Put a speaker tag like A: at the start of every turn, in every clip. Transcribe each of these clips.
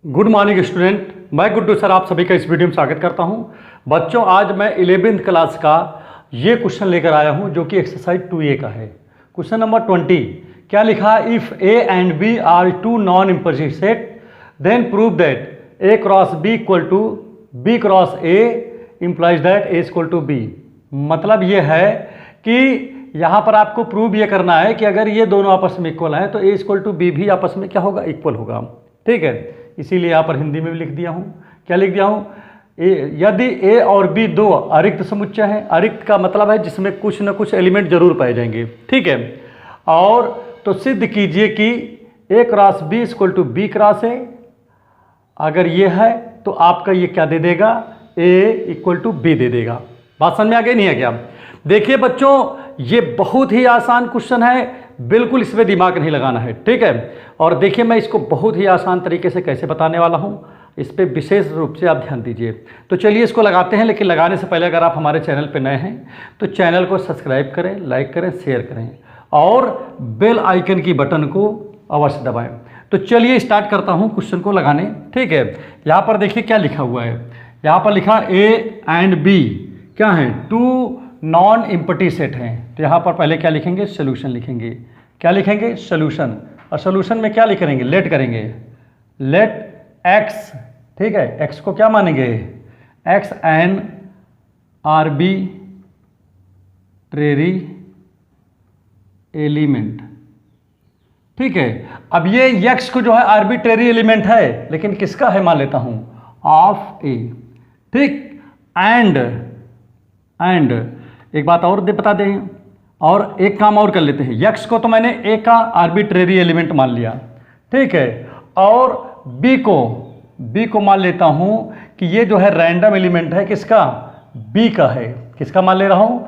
A: Good morning student, मैं Guddu sir आप सभी का इस वीडियो में स्वागत करता हूं। बच्चों, आज मैं 11th क्लास का ये क्वेश्चन लेकर आया हूं जो कि एक्सरसाइज 2A का है। क्वेश्चन नंबर 20 क्या लिखा? If A and B are two non इम्पॉसिट set then prove that A cross B equal to B cross A implies that A equal to B। मतलब ये है कि यहाँ पर आपको प्रूव ये करना है कि अगर ये दोनों आपस में इक्वल हैं तो A इक्वल टू B भी आपस में क्या होगा? इक्वल होगा। ठीक है, इसीलिए यहाँ पर हिंदी में भी लिख दिया हूँ। क्या लिख दिया हूँ? यदि A और B दो अरिक्त समुच्चय हैं। अरिक्त का मतलब है जिसमें कुछ न कुछ एलिमेंट जरूर पाए जाएंगे। ठीक है, और तो सिद्ध कीजिए कि A cross B equal to B cross A। अगर ये है तो आपका ये क्या दे देगा? A इक्वल टू B दे देगा। बात समझ में आ गई नहीं है क्या? देखिए बच्चों, ये बहुत ही आसान क्वेश्चन है, बिल्कुल इसमें दिमाग नहीं लगाना है। ठीक है, और देखिए मैं इसको बहुत ही आसान तरीके से कैसे बताने वाला हूँ, इस पर विशेष रूप से आप ध्यान दीजिए। तो चलिए इसको लगाते हैं, लेकिन लगाने से पहले अगर आप हमारे चैनल पर नए हैं तो चैनल को सब्सक्राइब करें, लाइक करें, शेयर करें और बेल आइकन की बटन को अवश्य दबाएं। तो चलिए स्टार्ट करता हूँ क्वेश्चन को लगाने। ठीक है, यहाँ पर देखिए क्या लिखा हुआ है। यहाँ पर लिखा A एंड B क्या है? टू नॉन इम्पटी सेट हैं। तो यहाँ पर पहले क्या लिखेंगे? सोल्यूशन लिखेंगे। क्या लिखेंगे? सोल्यूशन। और सोल्यूशन में क्या लिख करेंगे? लेट करेंगे। लेट x, ठीक है, x को क्या मानेंगे? x an arbitrary element. ठीक है, अब ये x को जो है आर्बिट्रेरी एलिमेंट है, लेकिन किसका है मान लेता हूं? Of A। ठीक, एंड एक बात और बता दें, और एक काम और कर लेते हैं। x को तो मैंने A का आर्बिट्रेरी एलिमेंट मान लिया। ठीक है, और B को मान लेता हूं कि ये जो है रैंडम एलिमेंट है। किसका? B का है। किसका मान ले रहा हूं?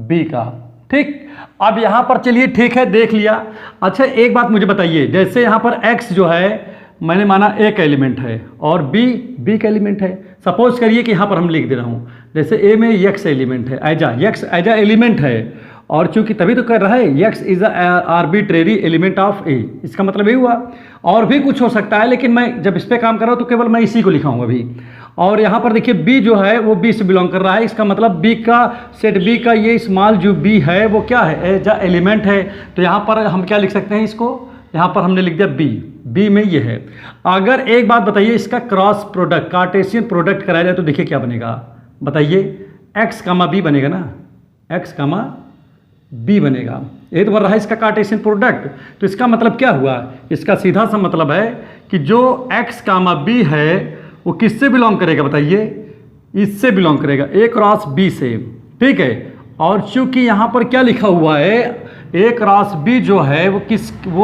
A: B का। ठीक, अब यहां पर चलिए ठीक है, देख लिया। अच्छा एक बात मुझे बताइए, जैसे यहां पर x जो है मैंने माना A का एलिमेंट है और B का एलिमेंट है। सपोज करिए कि यहाँ पर हम लिख दे रहा हूँ, जैसे A में x एलिमेंट है, x एज आ एलिमेंट है, और चूंकि तभी तो कर रहा है x is arbitrary element of A। इसका मतलब ये हुआ। और भी कुछ हो सकता है, लेकिन मैं जब इस पर काम कर रहा हूँ तो केवल मैं इसी को लिखाऊंगा अभी। और यहाँ पर देखिए B जो है वो B से बिलोंग कर रहा है। इसका मतलब B का सेट B का ये स्मॉल जो B है वो क्या है? एज आ एलिमेंट है। तो यहाँ पर हम क्या लिख सकते हैं? इसको यहाँ पर हमने लिख दिया B में ये है। अगर एक बात बताइए, इसका क्रॉस प्रोडक्ट कार्टेशियन प्रोडक्ट कराया जाए तो देखिए क्या बनेगा? बताइए, x, B बनेगा ना, x, B बनेगा। ये तो बन रहा है इसका कार्टेशियन प्रोडक्ट। तो इसका मतलब क्या हुआ? इसका सीधा सा मतलब है कि जो x, B है वो किससे बिलोंग करेगा? बताइए, इससे बिलोंग करेगा, A क्रॉस B से। ठीक है, और चूंकि यहाँ पर क्या लिखा हुआ है, A क्रॉस B जो है वो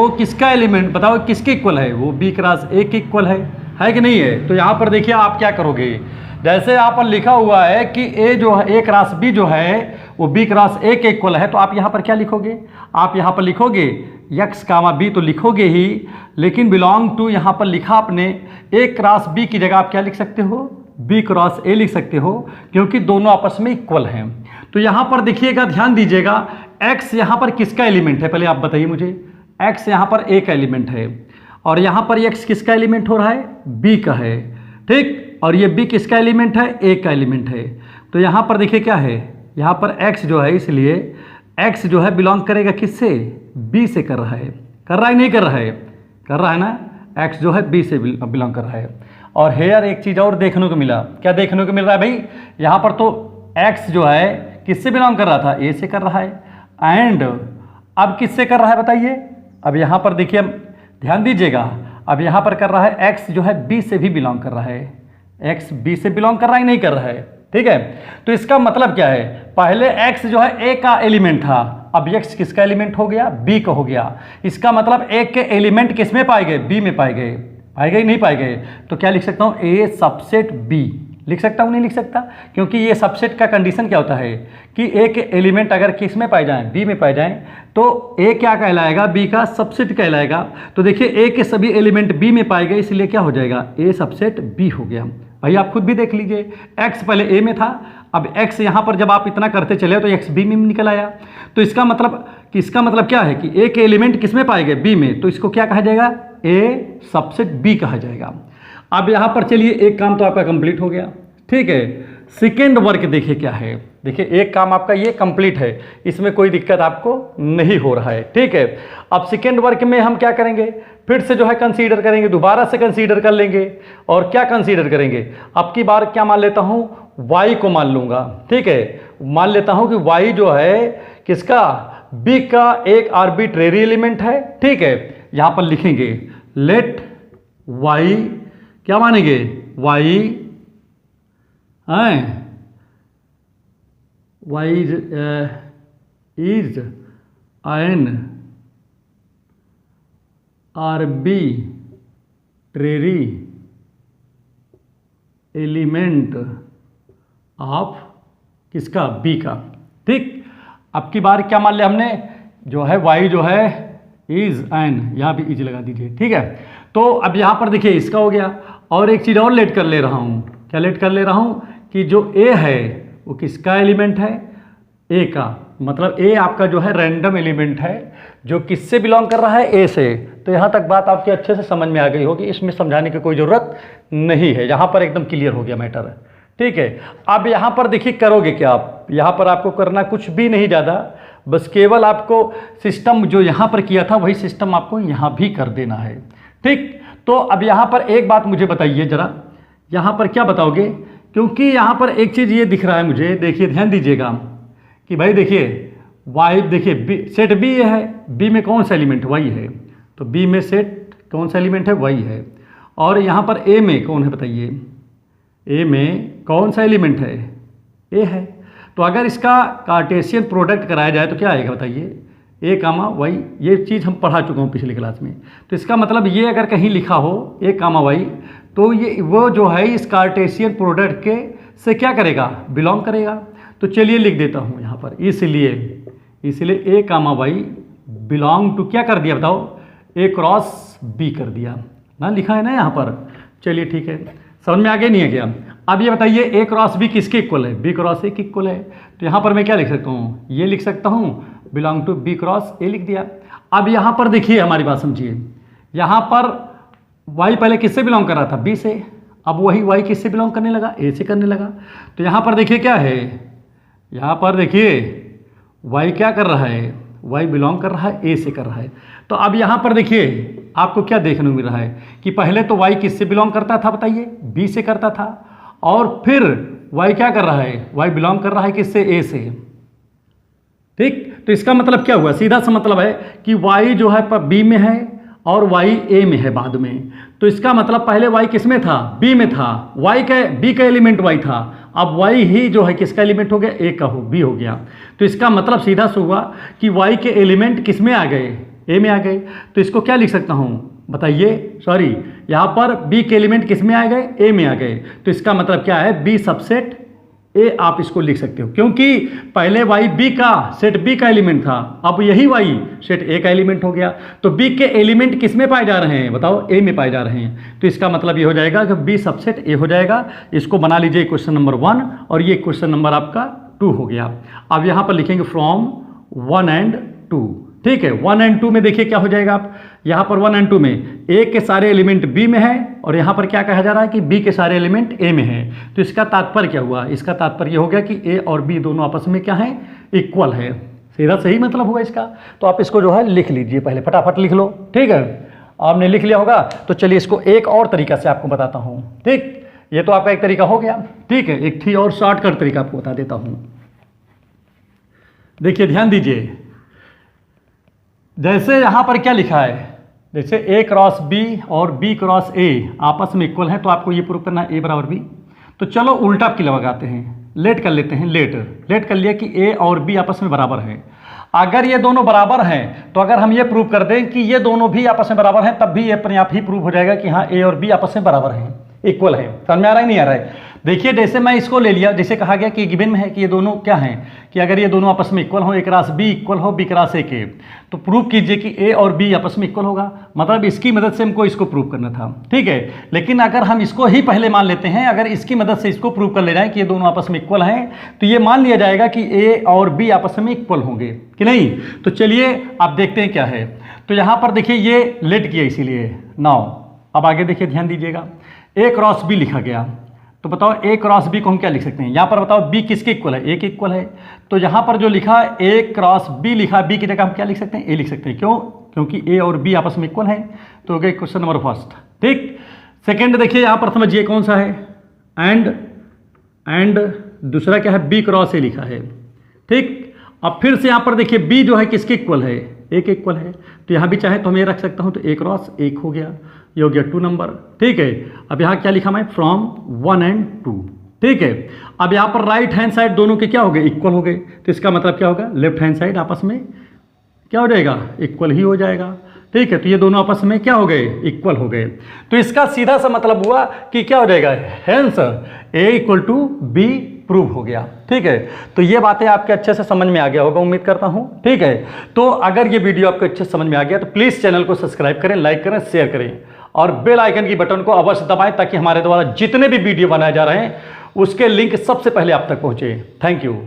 A: किसका एलिमेंट बताओ? किसके इक्वल है? वो B क्रॉस A के इक्वल है कि नहीं है? तो यहाँ पर देखिए आप क्या करोगे, जैसे यहाँ पर लिखा हुआ है कि A जो है A क्रॉस B जो है वो B क्रॉस A के इक्वल है, तो आप यहाँ पर क्या लिखोगे? आप यहाँ पर लिखोगे x, B तो लिखोगे ही, लेकिन बिलोंग टू यहाँ पर लिखा आपने A क्रॉस B की जगह आप क्या लिख सकते हो? B क्रॉस A लिख सकते हो, क्योंकि दोनों आपस में इक्वल हैं। तो यहाँ पर देखिएगा, ध्यान दीजिएगा, x यहाँ पर किसका एलिमेंट है? पहले आप बताइए मुझे। x यहाँ पर A का एलिमेंट है, और यहाँ पर x किसका एलिमेंट हो रहा है? B का है। ठीक, और ये B किसका एलिमेंट है? A का एलिमेंट है। तो यहाँ पर देखिए क्या है, यहाँ पर x जो है, इसलिए x जो है बिलोंग करेगा किससे? B से कर रहा है। कर रहा है नहीं कर रहा है? कर रहा है ना, x जो है B से बिलोंग कर रहा है। और हेयर एक चीज़ और देखने को मिला। क्या देखने को मिल रहा है भाई? यहाँ पर तो x जो है किससे बिलोंग कर रहा था? A से कर रहा है। एंड अब किससे कर रहा है बताइए? अब यहाँ पर देखिए, ध्यान दीजिएगा, अब यहाँ पर कर रहा है x जो है B से भी बिलोंग कर रहा है। x B से बिलोंग कर रहा है नहीं कर रहा है? ठीक है, तो इसका मतलब क्या है? पहले x जो है A का एलिमेंट था, अब x किसका एलिमेंट हो गया? B का हो गया। इसका मतलब A के एलिमेंट किस में पाए गए? B में पाए गए। पाए गए नहीं पाए गए? तो क्या लिख सकता हूँ? A सबसेट B लिख सकता हूँ नहीं लिख सकता? क्योंकि ये सबसेट का कंडीशन क्या होता है कि A के एलिमेंट अगर किस में पाए जाएं? B में पाए जाएं, तो A क्या कहलाएगा? B का सबसेट कहलाएगा। तो देखिए A के सभी एलिमेंट B में पाए गए, इसलिए क्या हो जाएगा? A सबसेट B हो गया। भाई आप खुद भी देख लीजिए, x पहले A में था, अब x यहाँ पर जब आप इतना करते चले तो x B में निकल आया। तो इसका मतलब क्या है कि A के एलिमेंट किस में पाए गए? B में। तो इसको क्या कहा जाएगा? ए सबसेट बी कहा जाएगा। अब यहाँ पर चलिए एक काम तो आपका कंप्लीट हो गया, ठीक है। सेकेंड वर्क देखिए क्या है, देखिए एक काम आपका ये कंप्लीट है, इसमें कोई दिक्कत आपको नहीं हो रहा है, ठीक है। अब सेकेंड वर्क में हम क्या करेंगे, फिर से जो है कंसीडर करेंगे, दोबारा से कंसीडर कर लेंगे। और क्या कंसीडर करेंगे, अब की बार क्या मान लेता हूँ, y को मान लूँगा, ठीक है। मान लेता हूँ कि y जो है किसका, b का एक आर्बिट्रेरी एलिमेंट है, ठीक है। यहाँ पर लिखेंगे लेट y, क्या मानेंगे, y is an arbitrary element of किसका, बी का, ठीक। अब की बार क्या मान लिया हमने, जो है y जो है इज एन, यहाँ भी इज लगा दीजिए, ठीक है। तो अब यहाँ पर देखिए इसका हो गया, और एक चीज़ और लेट कर ले रहा हूँ, क्या लेट कर ले रहा हूँ कि जो a है वो किसका एलिमेंट है, a का, मतलब a आपका जो है रैंडम एलिमेंट है जो किससे बिलोंग कर रहा है, a से। तो यहाँ तक बात आपकी अच्छे से समझ में आ गई होगी, इसमें समझाने की कोई ज़रूरत नहीं है, यहाँ पर एकदम क्लियर हो गया मैटर, ठीक है। अब यहाँ पर देखिए करोगे क्या आप, यहाँ पर आपको करना कुछ भी नहीं ज़्यादा, बस केवल आपको सिस्टम जो यहाँ पर किया था वही सिस्टम आपको यहाँ भी कर देना है, ठीक। तो अब यहाँ पर एक बात मुझे बताइए ज़रा, यहाँ पर क्या बताओगे, क्योंकि यहाँ पर एक चीज़ ये दिख रहा है मुझे, देखिए ध्यान दीजिएगा कि भाई देखिए वाई, देखिए बी, सेट बी ये है, बी में कौन सा एलिमेंट, वाई है, तो बी में सेट कौन सा एलिमेंट है, वाई है। और यहाँ पर ए में कौन है बताइए, ए में कौन सा एलिमेंट है, ए है। तो अगर इसका कार्टेशियन प्रोडक्ट कराया जाए तो क्या आएगा बताइए, ए कामा वाई, ये चीज़ हम पढ़ा चुका हूँ पिछली क्लास में। तो इसका मतलब ये अगर कहीं लिखा हो ए कामा वाई, तो ये वो जो है इस कार्टेशियन प्रोडक्ट के से क्या करेगा, बिलोंग करेगा। तो चलिए लिख देता हूँ यहाँ पर, इसलिए ए कामा वाई बिलोंग टू, क्या कर दिया बताओ, ए क्रॉस बी कर दिया ना, लिखा है ना यहाँ पर। चलिए ठीक है, समझ में आगे नहीं है क्या। अब ये बताइए ए क्रॉस बी किसके इक्वल है, बी क्रॉस ए के इक्वल है। तो यहाँ पर मैं क्या लिख सकता हूँ, ये लिख सकता हूँ belong to B cross A, लिख दिया। अब यहाँ पर देखिए हमारी बात समझिए, यहाँ पर y पहले किससे बिलोंग कर रहा था, b से, अब वही y किससे बिलोंग करने लगा, a से करने लगा। तो यहाँ पर देखिए क्या है, यहाँ पर देखिए y क्या कर रहा है, y बिलोंग कर रहा है a से कर रहा है। तो अब यहाँ पर देखिए आपको क्या देखने को मिल रहा है कि पहले तो y किससे बिलोंग करता था बताइए, b से करता था, और फिर y क्या कर रहा है, y बिलोंग कर रहा है किससे, a से, ठीक। तो इसका मतलब क्या हुआ, सीधा सा मतलब है कि y जो है b में है और y a में है बाद में। तो इसका मतलब पहले y किस में था, b में था, b का एलिमेंट y था, अब y ही जो है किसका एलिमेंट हो गया, a का b हो गया। तो इसका मतलब सीधा सा हुआ कि y के एलिमेंट किस में आ गए, a में आ गए। तो इसको क्या लिख सकता हूँ बताइए, सॉरी यहाँ पर b के एलिमेंट किस में आ गए, a में आ गए। तो इसका मतलब क्या है, b सबसेट ए आप इसको लिख सकते हो, क्योंकि पहले y b का सेट b का एलिमेंट था, अब यही y सेट a का एलिमेंट हो गया। तो b के एलिमेंट किस में पाए जा रहे हैं बताओ, a में पाए जा रहे हैं। तो इसका मतलब ये हो जाएगा कि b सबसेट a हो जाएगा। इसको बना लीजिए क्वेश्चन नंबर 1, और ये क्वेश्चन नंबर आपका 2 हो गया। अब यहाँ पर लिखेंगे फ्रॉम 1 and 2, ठीक है। 1 and 2 में देखिए क्या हो जाएगा, आप यहाँ पर 1 and 2 में a के सारे एलिमेंट b में है, और यहाँ पर क्या कहा जा रहा है कि b के सारे एलिमेंट a में है। तो इसका तात्पर्य क्या हुआ, इसका तात्पर्य हो गया कि a और b दोनों आपस में क्या है, इक्वल है। सीधा सही मतलब हुआ इसका। तो आप इसको जो है लिख लीजिए, पहले फटाफट लिख लो, ठीक है। आपने लिख लिया होगा, तो चलिए इसको एक और तरीका से आपको बताता हूँ, ठीक। ये तो आपका एक तरीका हो गया, ठीक है। एक थी और शॉर्टकट तरीका आपको बता देता हूँ। देखिए ध्यान दीजिए, जैसे यहाँ पर क्या लिखा है, जैसे a क्रॉस b और b क्रॉस a आपस में इक्वल है, तो आपको ये प्रूव करना है a बराबर b। तो चलो उल्टा की लगाते हैं, लेट कर लेते हैं, लेट कर लिया कि a और b आपस में बराबर है। अगर ये दोनों बराबर हैं, तो अगर हम ये प्रूव कर दें कि ये दोनों भी आपस में बराबर हैं, तब भी ये अपने आप ही प्रूव हो जाएगा कि हाँ a और b आपस में बराबर हैं, इक्वल है। समझ में आ रहा है नहीं आ रहा है। देखिए जैसे मैं इसको ले लिया, जैसे कहा गया कि गिवन में है कि ये दोनों क्या हैं, कि अगर ये दोनों आपस में इक्वल हो, a क्रॉस b इक्वल हो b क्रॉस a के, तो प्रूव कीजिए कि a और b आपस में इक्वल होगा। मतलब इसकी मदद से हमको इसको प्रूव करना था, ठीक है। लेकिन अगर हम इसको ही पहले मान लेते हैं, अगर इसकी मदद से इसको प्रूव कर ले जाए कि ये दोनों आपस में इक्वल हैं, तो ये मान लिया जाएगा कि a और b आपस में इक्वल होंगे कि नहीं। तो चलिए आप देखते हैं क्या है। तो यहाँ पर देखिए ये लेट किया, इसीलिए नाउ अब आगे देखिए, ध्यान दीजिएगा, ए क्रॉस बी लिखा गया, तो बताओ ए क्रॉस बी को हम क्या लिख सकते हैं? यहाँ पर बताओ बी किसके इक्वल है? ए के इक्वल है। तो यहाँ पर जो लिखा है ए क्रॉस बी लिखा, बी की जगह हम क्या लिख सकते हैं? ए लिख सकते हैं। क्यों? क्योंकि ए और बी आपस में इक्वल है। तो हो गया क्वेश्चन नंबर फर्स्ट। ठीक, सेकेंड देखिए यहाँ पर समझिए कौन सा है, एंड दूसरा क्या है? बी क्रॉस ए लिखा है। ठीक, अब फिर से यहाँ पर देखिए बी जो है किसके इक्वल है? ए के इक्वल है। तो यहाँ भी चाहे तो हम ये रख सकता हूँ, तो ए क्रॉस एक हो गया, ये हो गया 2 नंबर। ठीक है, अब यहाँ क्या लिखा मैं? From 1 and 2। ठीक है, अब यहाँ पर राइट हैंड साइड दोनों के क्या हो गए? इक्वल हो गए। तो इसका मतलब क्या होगा? लेफ्ट हैंड साइड आपस में क्या हो जाएगा? इक्वल ही हो जाएगा। ठीक है, तो ये दोनों आपस में क्या हो गए? इक्वल हो गए। तो इसका सीधा सा मतलब हुआ कि क्या हो जाएगा? Hence A equal to B prove हो गया। ठीक है, तो ये बातें आपके अच्छे से समझ में आ गया होगा, उम्मीद करता हूं। ठीक है, तो अगर ये वीडियो आपको अच्छे से समझ में आ गया तो प्लीज़ चैनल को सब्सक्राइब करें, लाइक करें, शेयर करें और बेल आइकन की बटन को अवश्य दबाएं ताकि हमारे द्वारा जितने भी वीडियो बनाए जा रहे हैं उसके लिंक सबसे पहले आप तक पहुंचे। Thank you.